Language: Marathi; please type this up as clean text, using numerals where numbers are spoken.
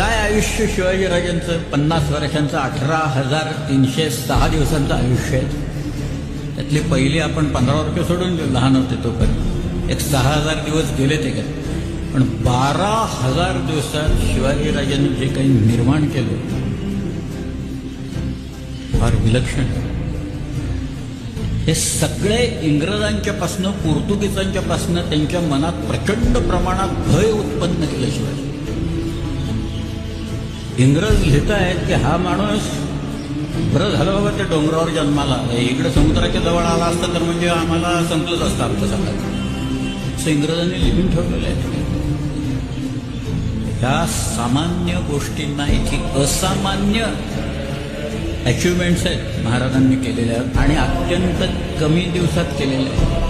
काय आयुष्य शिवाजीराजांचं 50 वर्षांचं 18,306 दिवसांचं आयुष्य आहे. त्यातले पहिले आपण 15 वर्ष सोडून देऊ, लहान होते तोपर्यंत एक 6,000 दिवस गेले ते काय, पण 12,000 दिवसात शिवाजीराजांनी जे काही निर्माण केलं फार विलक्षण. हे सगळे इंग्रजांच्यापासनं पोर्तुगीजांच्यापासनं त्यांच्या मनात प्रचंड प्रमाणात भय उत्पन्न केलं शिवाजी. इंग्रज लिहित आहेत की हा माणूस बरं झालं बाबा त्या डोंगरावर जन्माला, इकडे समुद्राच्या जवळ आला असता तर म्हणजे आम्हाला संपलंच असतं आमचं सगळं, असं इंग्रजांनी लिहून ठेवलेलं आहे. ह्या सामान्य गोष्टींना इथे असामान्य अचिव्हमेंट्स आहेत महाराजांनी केलेल्या आणि अत्यंत कमी दिवसात केलेल्या आहेत.